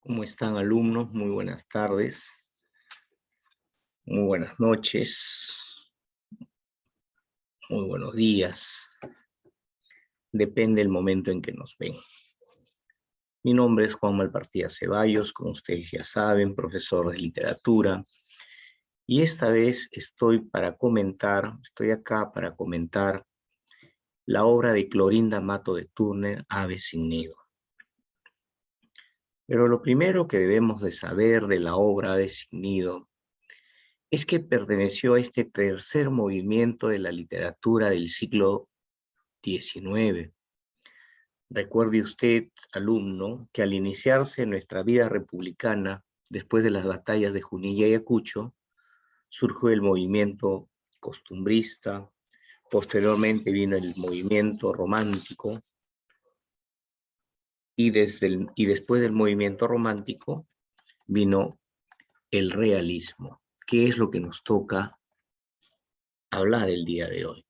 ¿Cómo están, alumnos? Muy buenas tardes, muy buenas noches, muy buenos días. Depende del momento en que nos ven. Mi nombre es Juan Malpartida Ceballos, como ustedes ya saben, profesor de literatura. Y esta vez estoy acá para comentar la obra de Clorinda Mato de Turner, Ave sin nido. Pero lo primero que debemos de saber de la obra Ave sin nido es que perteneció a este tercer movimiento de la literatura del siglo XIX. Recuerde usted, alumno, que al iniciarse nuestra vida republicana, después de las batallas de Junín y Ayacucho, surgió el movimiento costumbrista, posteriormente vino el movimiento romántico, y después del movimiento romántico vino el realismo, que es lo que nos toca hablar el día de hoy.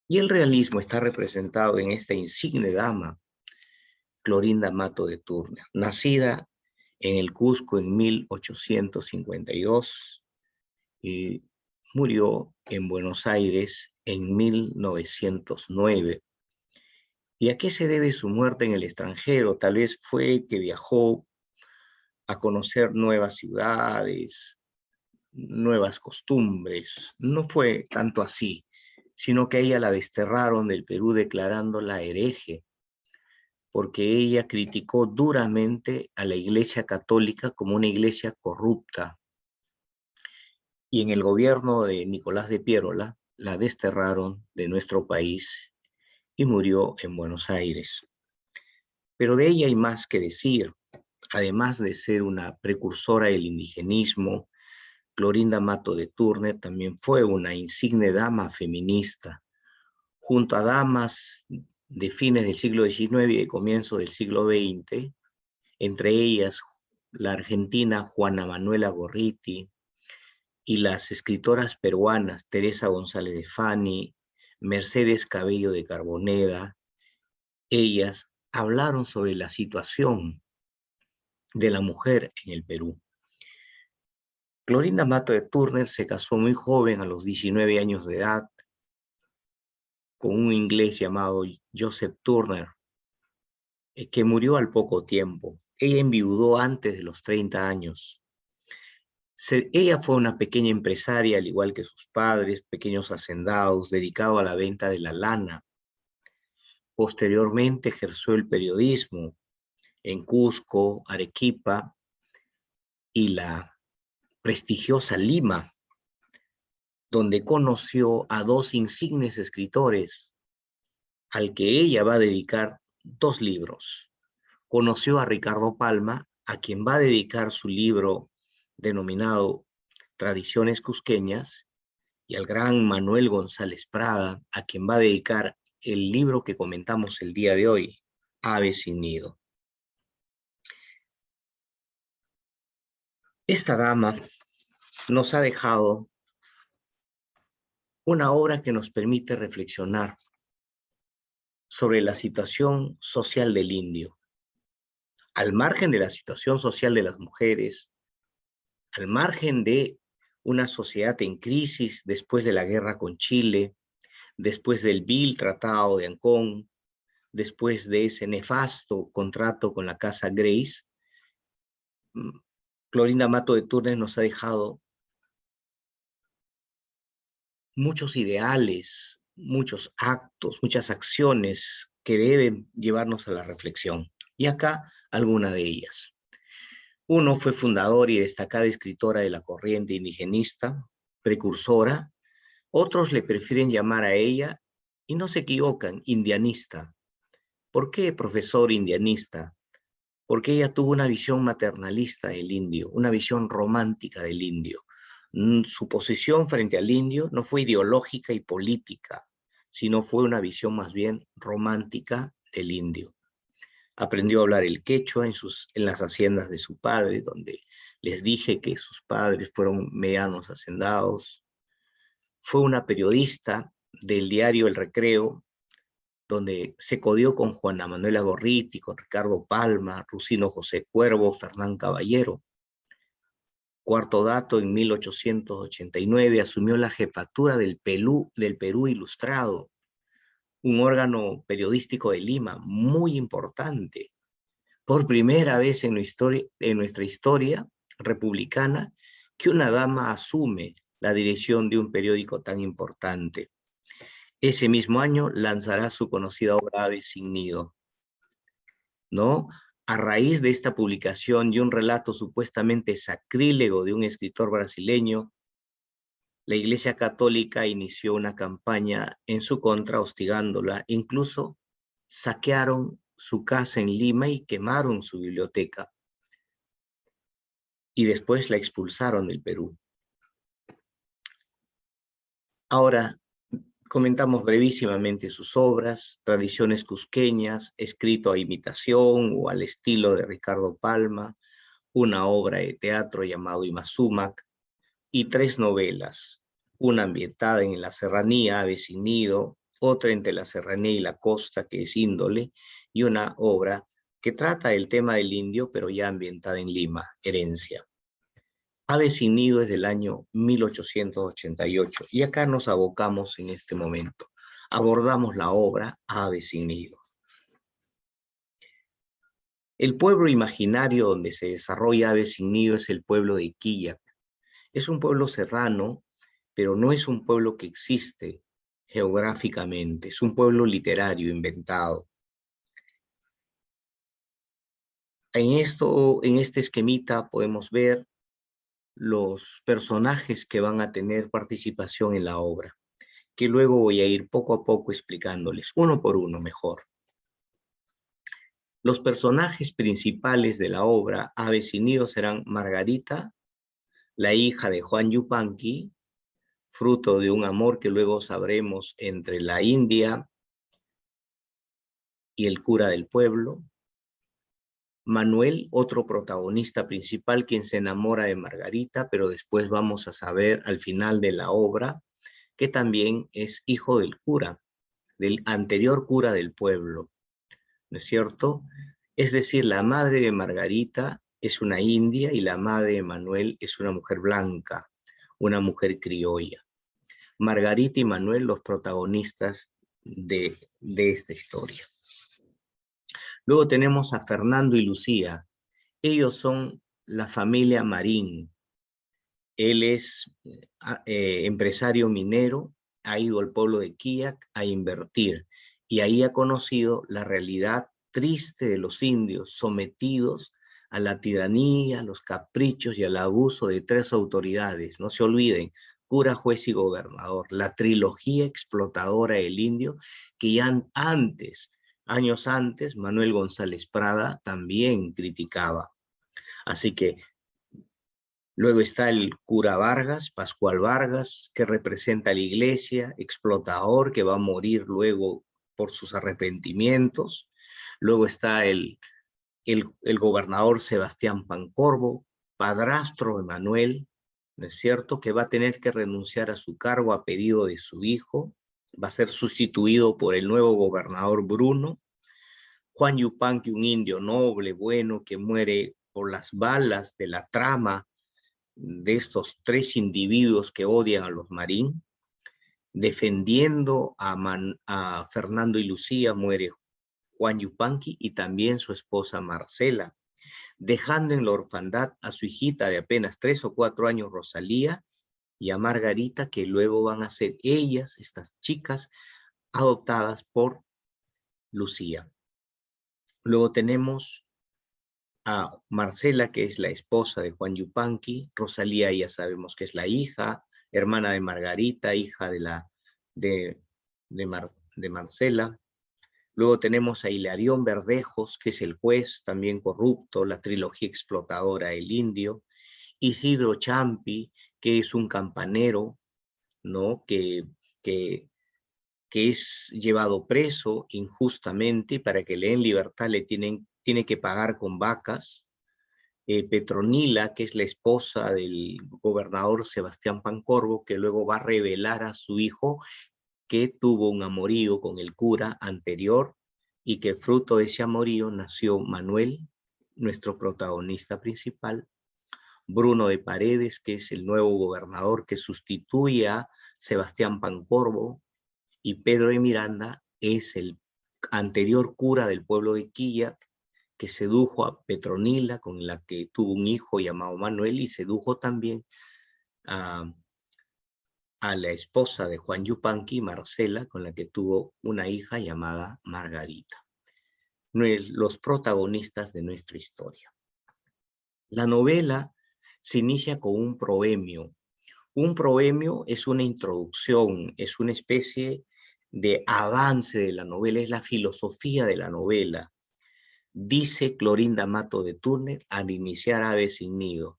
Y el realismo está representado en esta insigne dama, Clorinda Mato de Turner, nacida en el Cusco en 1852 y murió en Buenos Aires en 1909. ¿Y a qué se debe su muerte en el extranjero? Tal vez fue que viajó a conocer nuevas ciudades, nuevas costumbres. No fue tanto así, sino que a ella la desterraron del Perú declarándola hereje, porque ella criticó duramente a la Iglesia Católica como una iglesia corrupta. Y en el gobierno de Nicolás de Piérola la desterraron de nuestro país y murió en Buenos Aires. Pero de ella hay más que decir. Además de ser una precursora del indigenismo, Clorinda Mato de Turner también fue una insigne dama feminista, junto a damas de fines del siglo XIX y de comienzo del siglo XX, entre ellas la argentina Juana Manuela Gorriti y las escritoras peruanas Teresa González de Fani, Mercedes Cabello de Carboneda. Ellas hablaron sobre la situación de la mujer en el Perú. Clorinda Mato de Turner se casó muy joven, a los 19 años de edad, con un inglés llamado Joseph Turner, que murió al poco tiempo. Ella enviudó antes de los 30 años. Ella fue una pequeña empresaria, al igual que sus padres, pequeños hacendados, dedicado a la venta de la lana. Posteriormente ejerció el periodismo en Cusco, Arequipa y la prestigiosa Lima, donde conoció a dos insignes escritores, al que ella va a dedicar 2 libros. Conoció a Ricardo Palma, a quien va a dedicar su libro denominado Tradiciones Cusqueñas, y al gran Manuel González Prada, a quien va a dedicar el libro que comentamos el día de hoy, Ave sin nido. Esta dama nos ha dejado una obra que nos permite reflexionar sobre la situación social del indio, al margen de la situación social de las mujeres, al margen de una sociedad en crisis después de la guerra con Chile, después del vil Tratado de Ancón, después de ese nefasto contrato con la Casa Grace. Clorinda Mato de Turner nos ha dejado muchos ideales, muchos actos, muchas acciones que deben llevarnos a la reflexión. Y acá alguna de ellas. Uno, fue fundador y destacada escritora de la corriente indigenista, precursora. Otros le prefieren llamar a ella, y no se equivocan, indianista. ¿Por qué profesor indianista? Porque ella tuvo una visión maternalista del indio, una visión romántica del indio. Su posición frente al indio no fue ideológica y política, sino fue una visión más bien romántica del indio. Aprendió a hablar el quechua en las haciendas de su padre, donde les dije que sus padres fueron medianos hacendados. Fue una periodista del diario El Recreo, donde se codió con Juana Manuela Gorriti, con Ricardo Palma, Rusino José Cuervo, Fernán Caballero. Cuarto dato, en 1889 asumió la jefatura del Perú Ilustrado, un órgano periodístico de Lima muy importante. Por primera vez en nuestra historia republicana que una dama asume la dirección de un periódico tan importante. Ese mismo año lanzará su conocida obra Ave sin nido, ¿no? A raíz de esta publicación y un relato supuestamente sacrílego de un escritor brasileño, la Iglesia Católica inició una campaña en su contra, hostigándola. Incluso saquearon su casa en Lima y quemaron su biblioteca. Y después la expulsaron del Perú. Ahora, comentamos brevísimamente sus obras: Tradiciones cusqueñas, escrito a imitación o al estilo de Ricardo Palma, una obra de teatro llamado Imazumac, y 3 novelas, una ambientada en la serranía, Ave sin nido, otra entre la serranía y la costa, que es Índole, y una obra que trata el tema del indio, pero ya ambientada en Lima, Herencia. Ave sin nido es del año 1888, y acá nos abocamos en este momento. Abordamos la obra Ave sin nido. El pueblo imaginario donde se desarrolla Ave sin nido es el pueblo de Quillac. Es un pueblo serrano, pero no es un pueblo que existe geográficamente, es un pueblo literario inventado. En este esquemita podemos ver los personajes que van a tener participación en la obra, que luego voy a ir poco a poco explicándoles, uno por uno mejor. Los personajes principales de la obra Ave sin nido serán Margarita, la hija de Juan Yupanqui, fruto de un amor que luego sabremos entre la India y el cura del pueblo. Manuel, otro protagonista principal, quien se enamora de Margarita, pero después vamos a saber al final de la obra que también es hijo del cura, del anterior cura del pueblo, ¿no es cierto? Es decir, la madre de Margarita es una india y la madre de Manuel es una mujer blanca, una mujer criolla. Margarita y Manuel, los protagonistas de esta historia. Luego tenemos a Fernando y Lucía. Ellos son la familia Marín. Él es empresario minero, ha ido al pueblo de Quillac a invertir y ahí ha conocido la realidad triste de los indios sometidos a la tiranía, a los caprichos y al abuso de 3 autoridades. No se olviden: cura, juez y gobernador, la trilogía explotadora del indio que ya años antes, Manuel González Prada también criticaba. Así que luego está el cura Vargas, Pascual Vargas, que representa a la iglesia, explotador, que va a morir luego por sus arrepentimientos. Luego está el gobernador Sebastián Pancorbo, padrastro de Manuel, ¿no es cierto?, que va a tener que renunciar a su cargo a pedido de su hijo, va a ser sustituido por el nuevo gobernador Bruno. Juan Yupanqui, un indio noble, bueno, que muere por las balas de la trama de estos 3 individuos que odian a los Marín. Defendiendo a Fernando y Lucía muere Juan Yupanqui y también su esposa Marcela, dejando en la orfandad a su hijita de apenas 3 o 4 años, Rosalía, y a Margarita, que luego van a ser ellas, estas chicas, adoptadas por Lucía. Luego tenemos a Marcela, que es la esposa de Juan Yupanqui. Rosalía ya sabemos que es la hija, hermana de Margarita, hija de Marcela. Luego tenemos a Hilarión Verdejos, que es el juez, también corrupto, la trilogía explotadora El Indio. Isidro Champi, que es un campanero, ¿no?, que es llevado preso injustamente, y para que le den libertad tiene que pagar con vacas. Petronila, que es la esposa del gobernador Sebastián Pancorbo, que luego va a revelar a su hijo que tuvo un amorío con el cura anterior y que fruto de ese amorío nació Manuel, nuestro protagonista principal, Bruno de Paredes, que es el nuevo gobernador que sustituye a Sebastián Pancorbo, y Pedro de Miranda es el anterior cura del pueblo de Quilla, que sedujo a Petronila, con la que tuvo un hijo llamado Manuel, y sedujo también a la esposa de Juan Yupanqui, Marcela, con la que tuvo una hija llamada Margarita. Los protagonistas de nuestra historia. La novela se inicia con un proemio. Un proemio es una introducción, es una especie de avance de la novela, es la filosofía de la novela. Dice Clorinda Mato de Turner al iniciar Ave sin nido: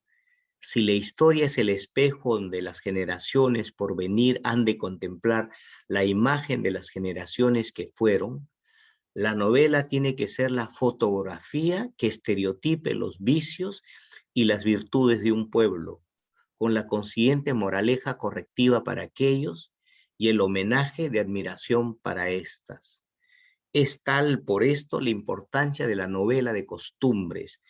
si la historia es el espejo donde las generaciones por venir han de contemplar la imagen de las generaciones que fueron, la novela tiene que ser la fotografía que estereotipe los vicios y las virtudes de un pueblo, con la consiguiente moraleja correctiva para aquellos y el homenaje de admiración para estas. Es tal por esto la importancia de la novela de costumbres,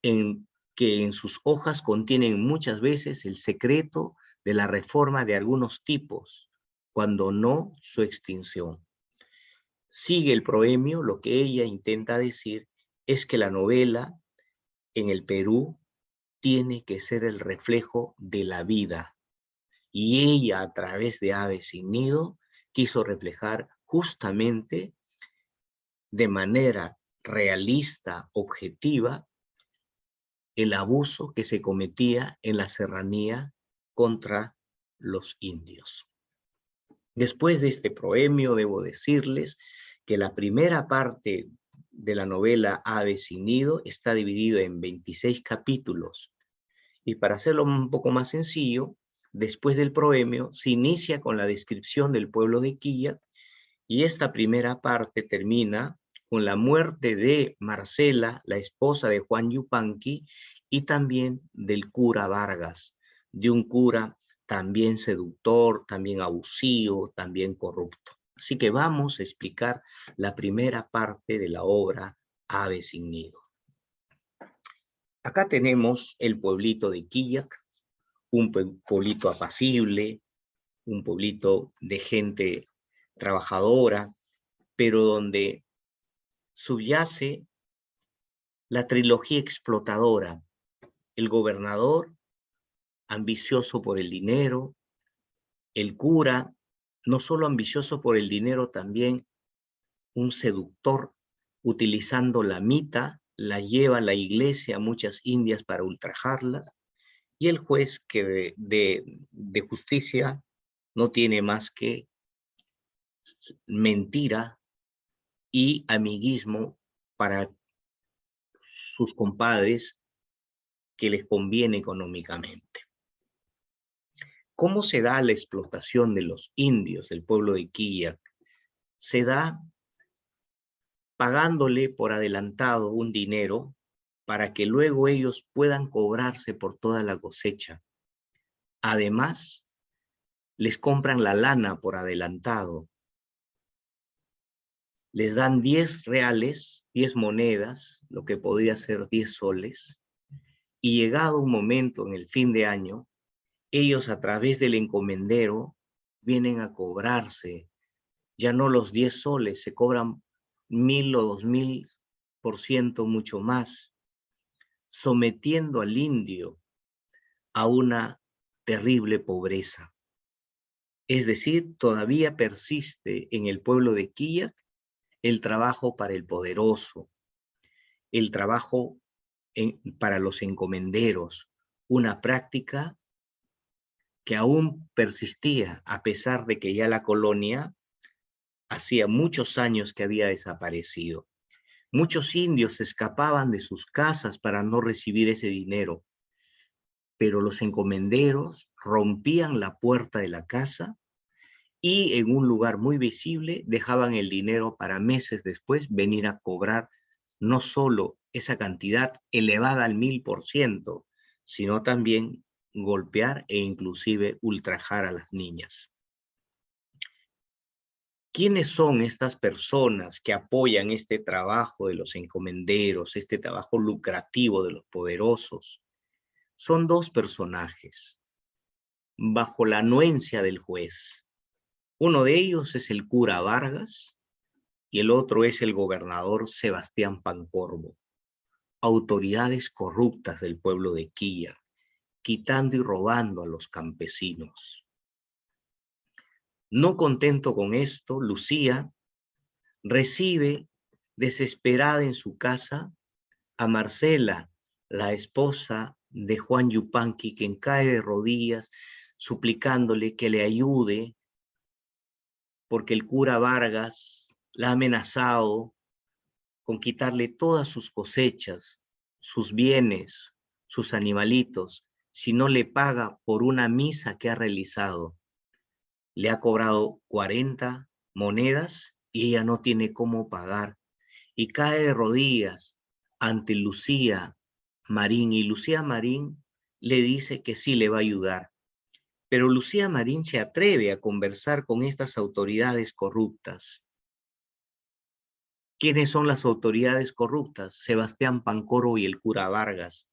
que en sus hojas contienen muchas veces el secreto de la reforma de algunos tipos, cuando no su extinción. Sigue el proemio, lo que ella intenta decir es que la novela en el Perú tiene que ser el reflejo de la vida. Y ella, a través de Ave sin nido, quiso reflejar justamente de manera realista, objetiva, el abuso que se cometía en la serranía contra los indios. Después de este proemio, debo decirles que la primera parte de la novela Ave sin nido está dividida en 26 capítulos. Y para hacerlo un poco más sencillo, después del proemio se inicia con la descripción del pueblo de Quilla, y esta primera parte termina con la muerte de Marcela, la esposa de Juan Yupanqui, y también del cura Vargas, de un cura también seductor, también abusivo, también corrupto. Así que vamos a explicar la primera parte de la obra Ave sin nido. Acá tenemos el pueblito de Quillac, un pueblito apacible, un pueblito de gente trabajadora, pero donde subyace la trilogía explotadora: el gobernador, ambicioso por el dinero; el cura, no solo ambicioso por el dinero, también un seductor, utilizando la mita, la lleva a la iglesia a muchas indias para ultrajarlas; y el juez, que de justicia no tiene más que mentira y amiguismo para sus compadres que les conviene económicamente. ¿Cómo se da la explotación de los indios del pueblo de Quilla? Se da pagándole por adelantado un dinero para que luego ellos puedan cobrarse por toda la cosecha. Además, les compran la lana por adelantado. Les dan 10 reales, 10 monedas, lo que podría ser 10 soles, y llegado un momento en el fin de año, ellos a través del encomendero vienen a cobrarse ya no los 10 soles, se cobran 1000 o 2000% mucho más, sometiendo al indio a una terrible pobreza. Es decir, todavía persiste en el pueblo de Quilla el trabajo para el poderoso, el trabajo para los encomenderos, una práctica que aún persistía a pesar de que ya la colonia hacía muchos años que había desaparecido. Muchos indios escapaban de sus casas para no recibir ese dinero, pero los encomenderos rompían la puerta de la casa y en un lugar muy visible dejaban el dinero para meses después venir a cobrar no solo esa cantidad elevada al 1000%, sino también golpear e inclusive ultrajar a las niñas. ¿Quiénes son estas personas que apoyan este trabajo de los encomenderos, este trabajo lucrativo de los poderosos? Son dos personajes, bajo la anuencia del juez. Uno de ellos es el cura Vargas y el otro es el gobernador Sebastián Pancorbo, autoridades corruptas del pueblo de Quilla, quitando y robando a los campesinos. No contento con esto, Lucía recibe desesperada en su casa a Marcela, la esposa de Juan Yupanqui, quien cae de rodillas suplicándole que le ayude porque el cura Vargas la ha amenazado con quitarle todas sus cosechas, sus bienes, sus animalitos, si no le paga por una misa que ha realizado. Le ha cobrado 40 monedas y ella no tiene cómo pagar. Y cae de rodillas ante Lucía Marín, y Lucía Marín le dice que sí le va a ayudar. Pero Lucía Marín se atreve a conversar con estas autoridades corruptas. ¿Quiénes son las autoridades corruptas? Sebastián Pancorbo y el cura Vargas.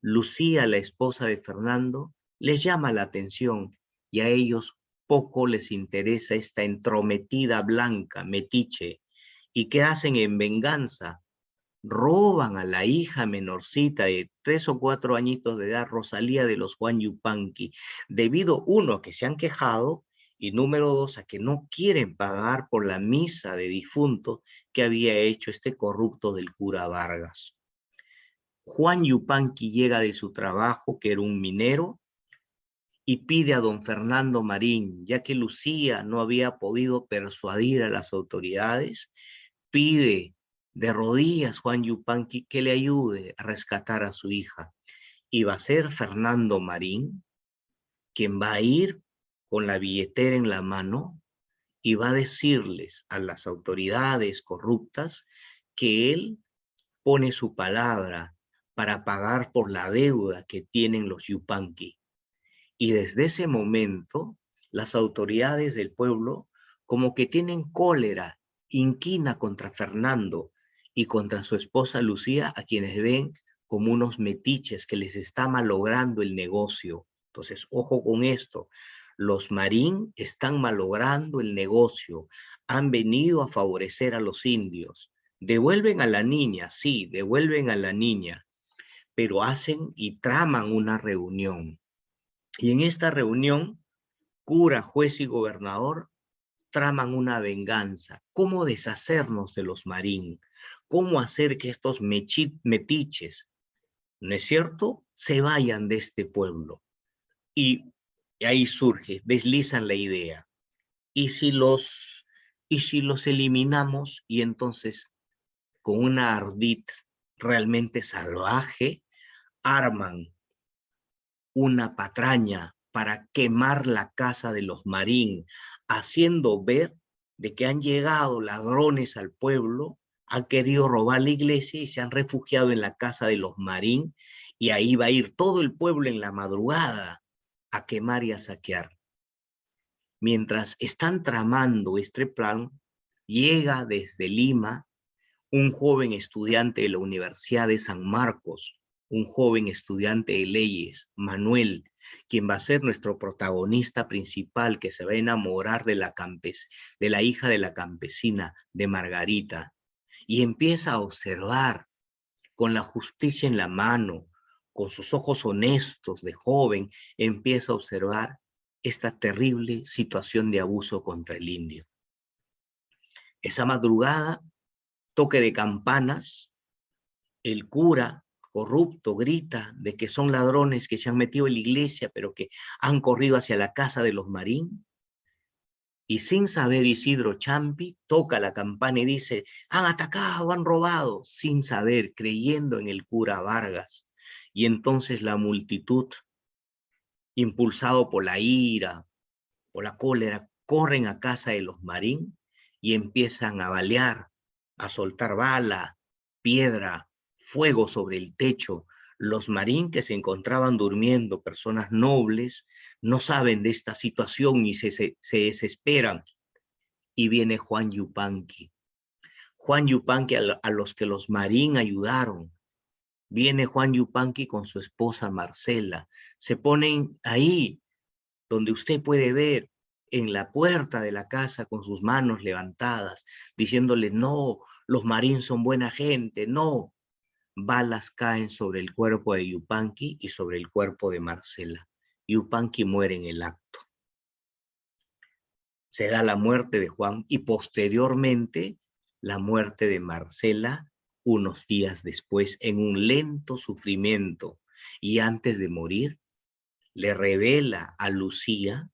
Lucía, la esposa de Fernando, les llama la atención y a ellos poco les interesa esta entrometida blanca, metiche. ¿Y qué hacen en venganza? Roban a la hija menorcita de 3 o 4 añitos de edad, Rosalía de los Juan Yupanqui, debido, uno, a que se han quejado, y número 2, a que no quieren pagar por la misa de difunto que había hecho este corrupto del cura Vargas. Juan Yupanqui llega de su trabajo, que era un minero, y pide a don Fernando Marín, ya que Lucía no había podido persuadir a las autoridades, pide de rodillas Juan Yupanqui que le ayude a rescatar a su hija. Y va a ser Fernando Marín quien va a ir con la billetera en la mano y va a decirles a las autoridades corruptas que él pone su palabra para pagar por la deuda que tienen los Yupanqui. Y desde ese momento, las autoridades del pueblo como que tienen cólera, inquina contra Fernando y contra su esposa Lucía, a quienes ven como unos metiches que les está malogrando el negocio. Entonces, ojo con esto. Los Marín están malogrando el negocio, han venido a favorecer a los indios. Devuelven a la niña, sí, devuelven a la niña, pero hacen y traman una reunión. Y en esta reunión, cura, juez y gobernador traman una venganza. ¿Cómo deshacernos de los Marín? ¿Cómo hacer que estos metiches, no es cierto?, se vayan de este pueblo? Y ahí surge, deslizan la idea. ¿Y si los eliminamos? Y entonces, con una ardid realmente salvaje, arman una patraña para quemar la casa de los Marín, haciendo ver de que han llegado ladrones al pueblo, han querido robar la iglesia y se han refugiado en la casa de los Marín, y ahí va a ir todo el pueblo en la madrugada a quemar y a saquear. Mientras están tramando este plan, llega desde Lima un joven estudiante de la Universidad de San Marcos, un joven estudiante de leyes, Manuel, quien va a ser nuestro protagonista principal, que se va a enamorar de la hija de la campesina, de Margarita, y empieza a observar con la justicia en la mano, con sus ojos honestos de joven, empieza a observar esta terrible situación de abuso contra el indio. Esa madrugada, toque de campanas, el cura corrupto grita de que son ladrones que se han metido en la iglesia, pero que han corrido hacia la casa de los Marín. Y sin saber, Isidro Champi toca la campana y dice, han atacado, han robado, sin saber, creyendo en el cura Vargas. Y entonces la multitud, impulsado por la ira, por la cólera, corren a casa de los Marín y empiezan a balear, a soltar bala, piedra, fuego sobre el techo. Los Marín, que se encontraban durmiendo, personas nobles, no saben de esta situación y se desesperan y viene Juan Yupanqui. Juan Yupanqui a los que los Marín ayudaron. Viene Juan Yupanqui con su esposa Marcela. Se ponen ahí, donde usted puede ver, en la puerta de la casa con sus manos levantadas, diciéndole, no, los Marín son buena gente, no. Balas caen sobre el cuerpo de Yupanqui y sobre el cuerpo de Marcela. Yupanqui muere en el acto. Se da la muerte de Juan y posteriormente la muerte de Marcela unos días después en un lento sufrimiento. Y antes de morir, le revela a Lucía,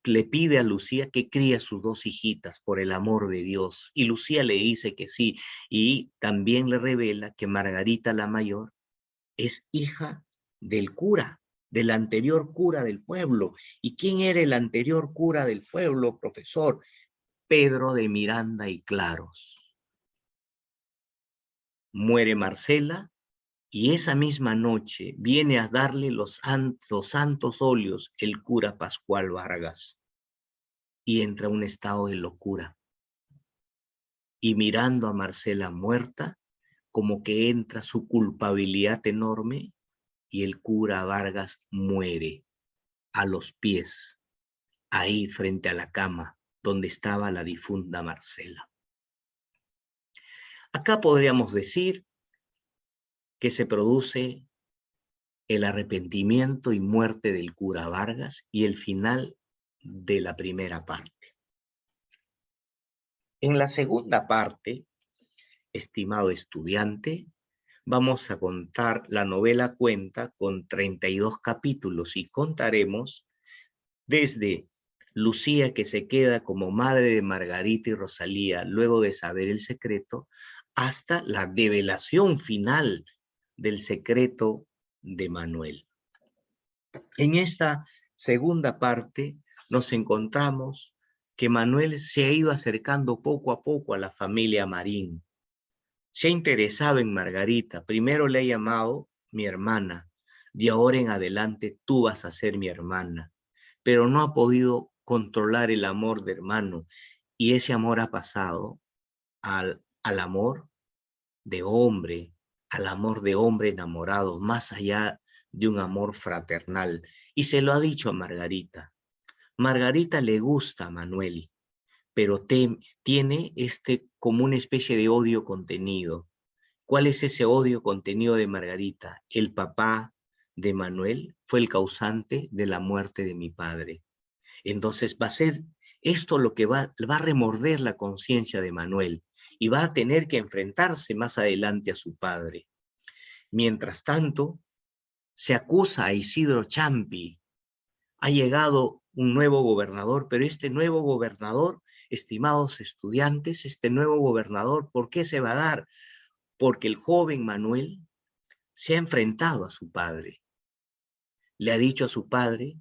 le pide a Lucía que críe a sus dos hijitas por el amor de Dios. Y Lucía le dice que sí. Y también le revela que Margarita la mayor es hija del cura, del anterior cura del pueblo. ¿Y quién era el anterior cura del pueblo, profesor? Pedro de Miranda y Claros. Muere Marcela y esa misma noche viene a darle los santos óleos el cura Pascual Vargas y entra a un estado de locura. Y mirando a Marcela muerta, como que entra su culpabilidad enorme y el cura Vargas muere a los pies, ahí frente a la cama donde estaba la difunta Marcela. Acá podríamos decir que se produce el arrepentimiento y muerte del cura Vargas y el final de la primera parte. En la segunda parte, estimado estudiante, vamos a contar, la novela cuenta con 32 capítulos y contaremos desde Lucía, que se queda como madre de Margarita y Rosalía luego de saber el secreto, hasta la develación final del secreto de Manuel. En esta segunda parte nos encontramos que Manuel se ha ido acercando poco a poco a la familia Marín. Se ha interesado en Margarita. Primero le ha llamado mi hermana. De ahora en adelante tú vas a ser mi hermana. Pero no ha podido controlar el amor de hermano. Y ese amor ha pasado al amor de hombre, al amor de hombre enamorado, más allá de un amor fraternal. Y se lo ha dicho a Margarita. Margarita le gusta a Manuel, pero tiene como una especie de odio contenido. ¿Cuál es ese odio contenido de Margarita? El papá de Manuel fue el causante de la muerte de mi padre. Entonces va a ser esto lo que va a remorder la conciencia de Manuel y va a tener que enfrentarse más adelante a su padre. Mientras tanto, se acusa a Isidro Champi. Ha llegado un nuevo gobernador, pero este nuevo gobernador, estimados estudiantes, este nuevo gobernador, ¿por qué se va a dar? Porque el joven Manuel se ha enfrentado a su padre. Le ha dicho a su padre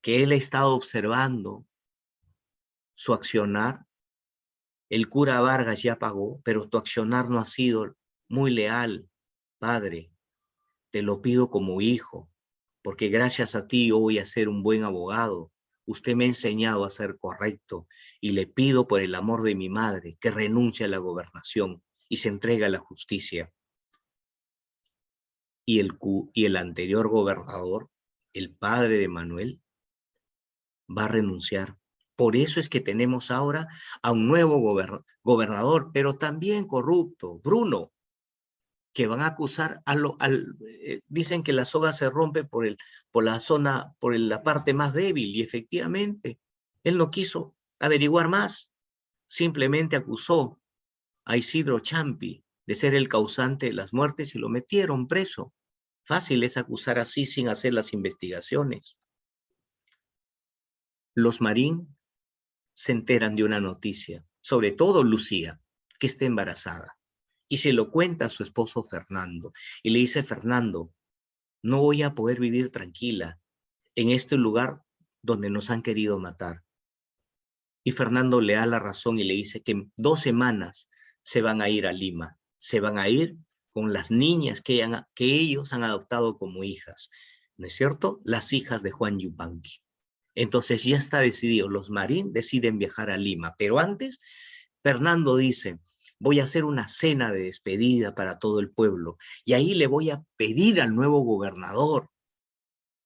que él ha estado observando su accionar. El cura Vargas ya pagó, pero tu accionar no ha sido muy leal, padre. Te lo pido como hijo, porque gracias a ti yo voy a ser un buen abogado. Usted me ha enseñado a ser correcto y le pido por el amor de mi madre que renuncie a la gobernación y se entregue a la justicia. Y el anterior gobernador, el padre de Manuel, va a renunciar. Por eso es que tenemos ahora a un nuevo gobernador, pero también corrupto, Bruno, que van a acusar dicen que la soga se rompe por la parte más débil, y efectivamente, él no quiso averiguar más, simplemente acusó a Isidro Champi de ser el causante de las muertes y lo metieron preso. Fácil es acusar así sin hacer las investigaciones. Los Marín se enteran de una noticia, sobre todo Lucía, que está embarazada, y se lo cuenta a su esposo Fernando, y le dice: Fernando, no voy a poder vivir tranquila en este lugar donde nos han querido matar. Y Fernando le da la razón y le dice que en 2 semanas se van a ir a Lima, se van a ir con las niñas que ellos han adoptado como hijas, ¿no es cierto? Las hijas de Juan Yupanqui. Entonces ya está decidido, los Marín deciden viajar a Lima, pero antes Fernando dice, voy a hacer una cena de despedida para todo el pueblo y ahí le voy a pedir al nuevo gobernador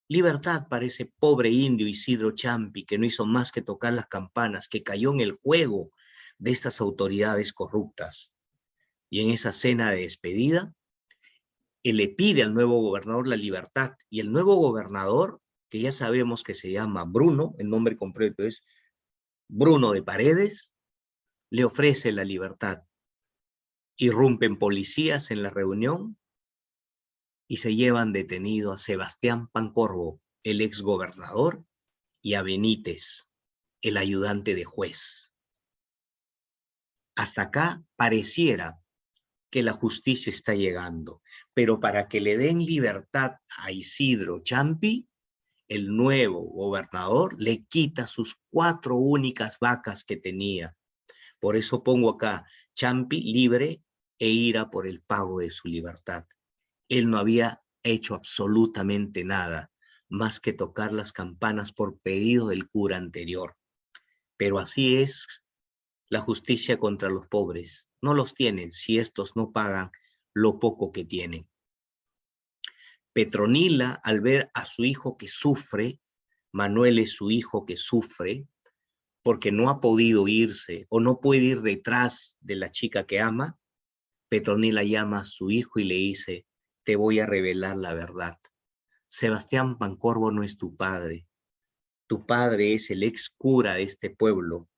libertad para ese pobre indio Isidro Champi que no hizo más que tocar las campanas, que cayó en el juego de estas autoridades corruptas. Y en esa cena de despedida, él le pide al nuevo gobernador la libertad y el nuevo gobernador, que ya sabemos que se llama Bruno, el nombre completo es Bruno de Paredes, le ofrece la libertad. Irrumpen policías en la reunión y se llevan detenido a Sebastián Pancorbo, el exgobernador, y a Benítez, el ayudante de juez. Hasta acá pareciera que la justicia está llegando, pero para que le den libertad a Isidro Champi, el nuevo gobernador le quita sus 4 únicas vacas que tenía. Por eso pongo acá, Champi libre e ira por el pago de su libertad. Él no había hecho absolutamente nada más que tocar las campanas por pedido del cura anterior. Pero así es la justicia contra los pobres. No los tienen si estos no pagan lo poco que tienen. Petronila, al ver a su hijo que sufre, Manuel es su hijo que sufre, porque no ha podido irse o no puede ir detrás de la chica que ama, Petronila llama a su hijo y le dice, te voy a revelar la verdad. Sebastián Pancorbo no es tu padre es el ex cura de este pueblo,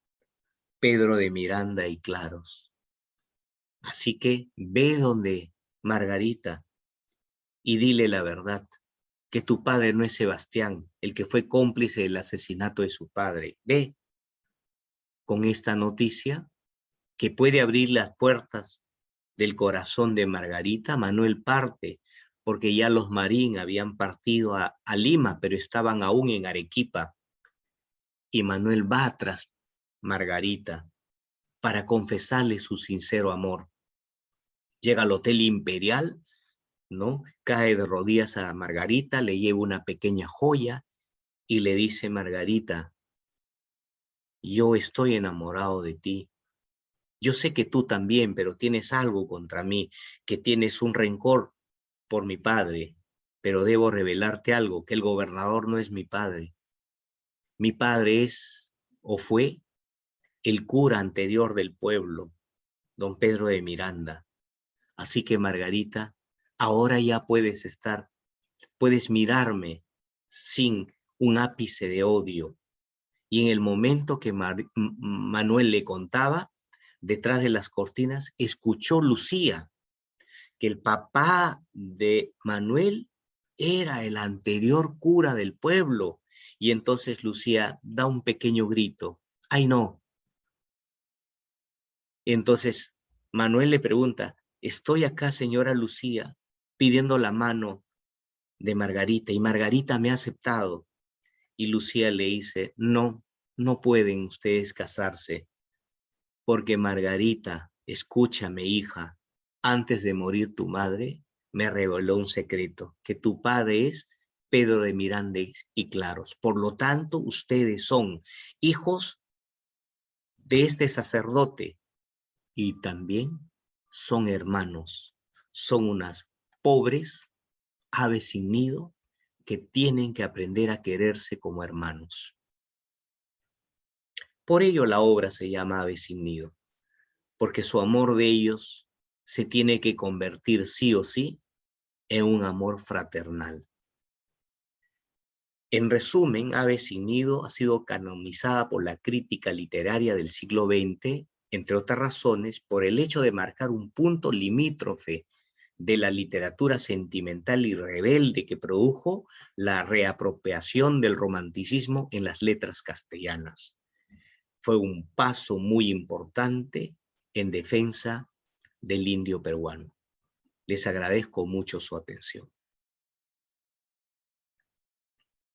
Pedro de Miranda y Claros. Así que ve donde Margarita y dile la verdad, que tu padre no es Sebastián, el que fue cómplice del asesinato de su padre. Ve con esta noticia que puede abrir las puertas del corazón de Margarita. Manuel parte, porque ya los Marín habían partido a Lima, pero estaban aún en Arequipa. Y Manuel va tras Margarita para confesarle su sincero amor. Llega al Hotel Imperial, ¿no? Cae de rodillas a Margarita, le lleva una pequeña joya y le dice, Margarita, yo estoy enamorado de ti. Yo sé que tú también, pero tienes algo contra mí, que tienes un rencor por mi padre, pero debo revelarte algo, que el gobernador no es mi padre. Mi padre es o fue el cura anterior del pueblo, don Pedro de Miranda. Así que Margarita, ahora ya puedes mirarme sin un ápice de odio. Y en el momento que Manuel le contaba, detrás de las cortinas, escuchó Lucía que el papá de Manuel era el anterior cura del pueblo. Y entonces Lucía da un pequeño grito. ¡Ay, no! Entonces Manuel le pregunta, estoy acá, señora Lucía, pidiendo la mano de Margarita, y Margarita me ha aceptado. Y Lucía le dice, no, no pueden ustedes casarse, porque Margarita, escúchame, hija, antes de morir tu madre, me reveló un secreto, que tu padre es Pedro de Miranda y Claros. Por lo tanto, ustedes son hijos de este sacerdote y también son hermanos. Son unas pobres aves sin nido que tienen que aprender a quererse como hermanos. Por ello la obra se llama Aves sin nido, porque su amor de ellos se tiene que convertir sí o sí en un amor fraternal. En resumen, Aves sin nido ha sido canonizada por la crítica literaria del siglo XX, entre otras razones, por el hecho de marcar un punto limítrofe de la literatura sentimental y rebelde que produjo la reapropiación del romanticismo en las letras castellanas. Fue un paso muy importante en defensa del indio peruano. Les agradezco mucho su atención.